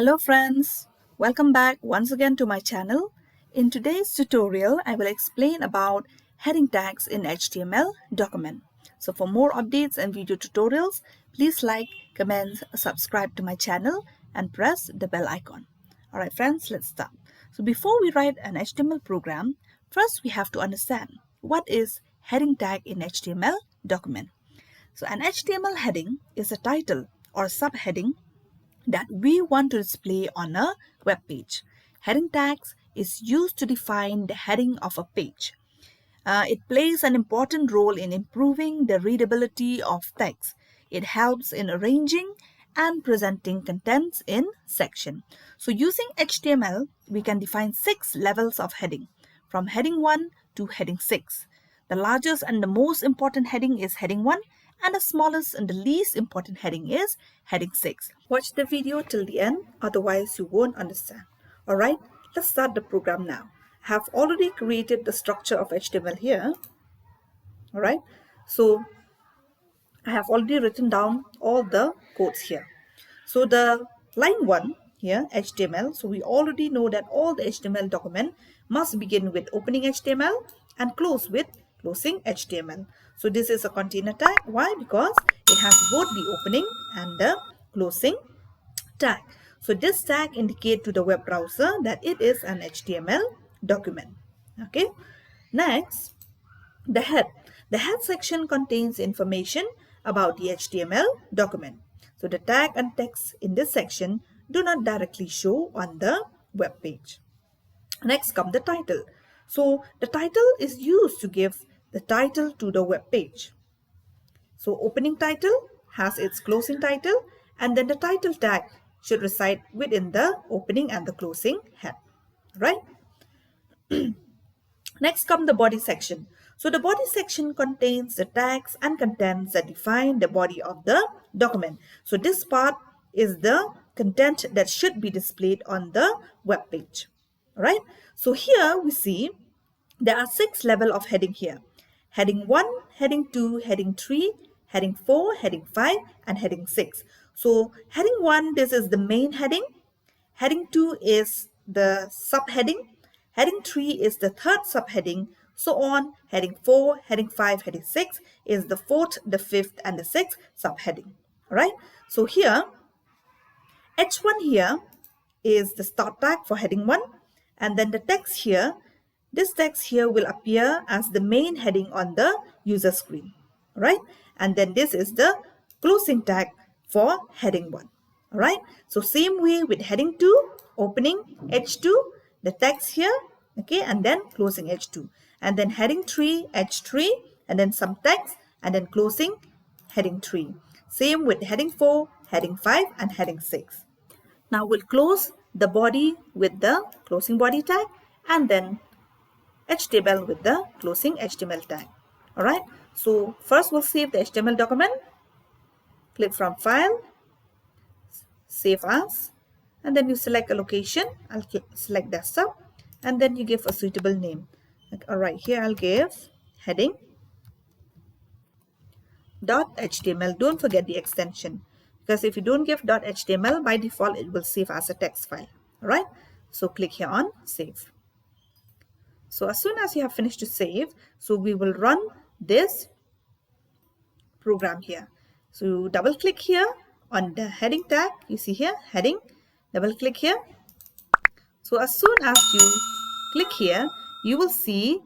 Hello friends, welcome back once again to my channel. In today's tutorial, I will explain about heading tags in HTML document. So for more updates and video tutorials, please like, comment, subscribe to my channel and press the bell icon. Alright friends, let's start. So before we write an HTML program, first we have to understand what is heading tag in HTML document. So an HTML heading is a title or subheading that we want to display on a web page. Heading tags is used to define the heading of a page. It plays an important role in improving the readability of text. It helps in arranging and presenting contents in section. So using HTML, we can define 6 levels of heading, from heading 1 to heading 6. The largest and the most important heading is heading 1, and the smallest and the least important heading is heading 6. Watch the video till the end, otherwise you won't understand. Alright, let's start the program now. I have already created the structure of HTML here. Alright, so I have already written down all the codes here. So the line 1 here, HTML, so we already know that all the HTML document must begin with opening HTML and close with closing HTML. So this is a container tag. Why? Because it has both the opening and the closing tag. So this tag indicates to the web browser that it is an HTML document. Okay. Next, the head. The head section contains information about the HTML document. So the tag and text in this section do not directly show on the web page. Next comes the title. So the title is used to give the title to the web page. So opening title has its closing title, and then the title tag should reside within the opening and the closing head. Right? Next comes the body section. So the body section contains the tags and contents that define the body of the document. So this part is the content that should be displayed on the web page. Alright, so here we see there are 6 levels of heading here. Heading 1, heading 2, heading 3, heading 4, heading 5, and heading 6. So heading 1, this is the main heading. Heading 2 is the subheading. Heading 3 is the third subheading. So on. Heading 4, heading 5, heading 6 is the fourth, the fifth, and the sixth subheading. Alright, so here, H1 here is the start tag for heading 1. And then the text here, this text here will appear as the main heading on the user screen. Alright, and then this is the closing tag for heading 1. Alright, so same way with heading 2, opening H2, the text here, okay, and then closing H2. And then heading 3, H3, and then some text, and then closing heading 3. Same with heading 4, heading 5, and heading 6. Now we'll close the body with the closing body tag, and then HTML with the closing HTML tag. Alright, so first we'll save the HTML document. Click from File, Save As, and then you select a location. I'll select Desktop, and then you give a suitable name. Alright, here I'll give heading .html. Don't forget the extension, because if you don't give .html, by default it will save as a text file. Alright, so click here on Save. So as soon as you have finished to save, so we will run this program here. So double click here on the heading tag. You see here heading, double click here. So as soon as you click here, you will see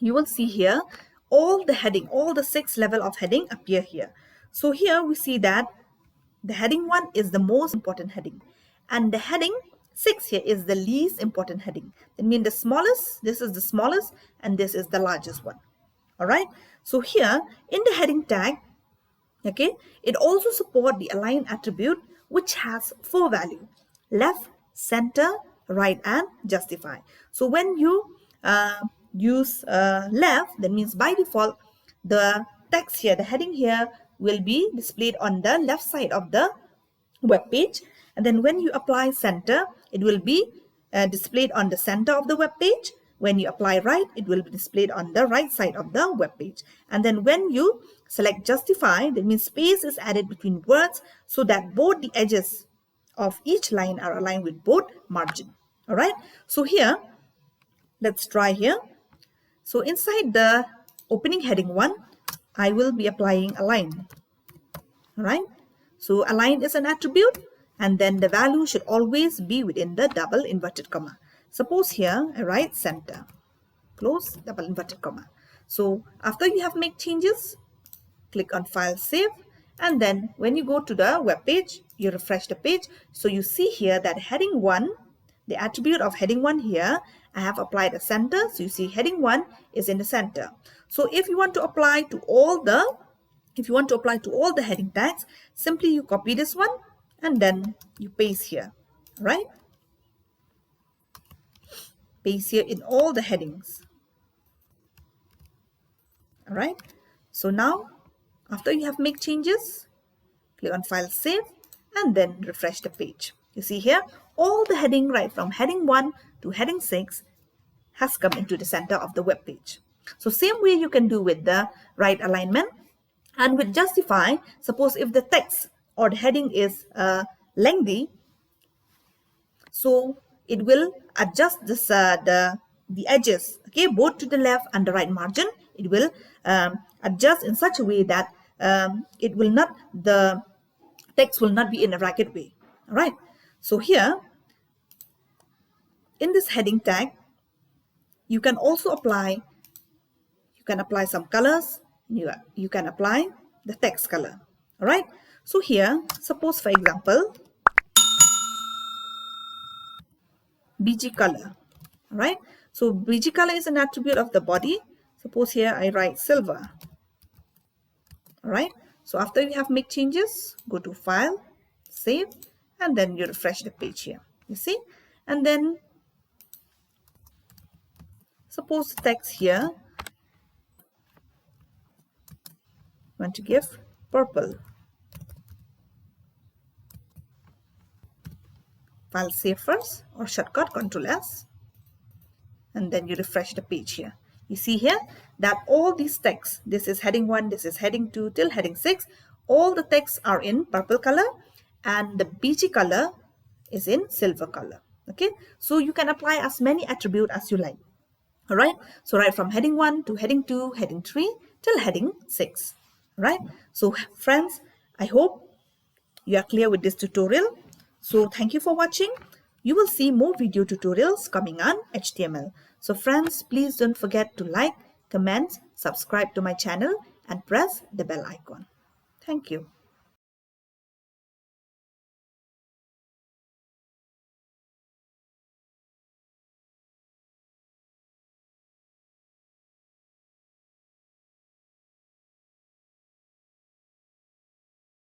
here all the heading, all the 6 levels of heading appear here. So here we see that the heading 1 is the most important heading, and the heading 6 here is the least important heading. That means the smallest, this is the smallest, and this is the largest one. Alright, so here in the heading tag, okay, it also supports the align attribute, which has 4 values: left, center, right, and justify. So when you use left, that means by default the text here, the heading here will be displayed on the left side of the web page, and then when you apply center, it will be displayed on the center of the web page. when you apply right, it will be displayed on the right side of the web page. And then when you select justify, that means space is added between words so that both the edges of each line are aligned with both margin. All right. So here, let's try here. So inside the opening heading 1, I will be applying align. All right. So align is an attribute, and then the value should always be within the double inverted comma. Suppose here I write center, close double inverted comma. So after you have made changes, click on File, Save, and then when you go to the web page, you refresh the page. So you see here that heading 1, the attribute of heading 1 here, I have applied a center. So you see heading 1 is in the center. So if you want to apply to all the heading tags, simply you copy this one and then you paste here, right? Paste here in all the headings. All right. So now, after you have made changes, click on File, Save, and then refresh the page. You see here, all the heading right from heading 1 to heading 6 has come into the center of the web page. So same way you can do with the right alignment. And with justify, suppose if the text or the heading is lengthy, so it will adjust this the edges, okay, both to the left and the right margin. It will adjust in such a way that the text will not be in a ragged way. All right. So here, in this heading tag, you can also apply. You can apply some colors. You can apply the text color. All right. So here, suppose for example, BG color. All right. So BG color is an attribute of the body. Suppose here I write silver. All right. So after you have made changes, go to File, Save, and then you refresh the page here. You see, and then suppose the text here, want to give purple. File, Save first, or shortcut Ctrl S, and then you refresh the page here. You see here that all these texts, this is heading 1, this is heading 2 till heading 6, all the texts are in purple color and the BG color is in silver color. Okay, so you can apply as many attributes as you like. All right, so right from heading 1 to heading 2, heading 3 till heading 6. Right. So friends, I hope you are clear with this tutorial. So thank you for watching. You will see more video tutorials coming on HTML. So friends, please don't forget to like, comment, subscribe to my channel and press the bell icon. Thank you.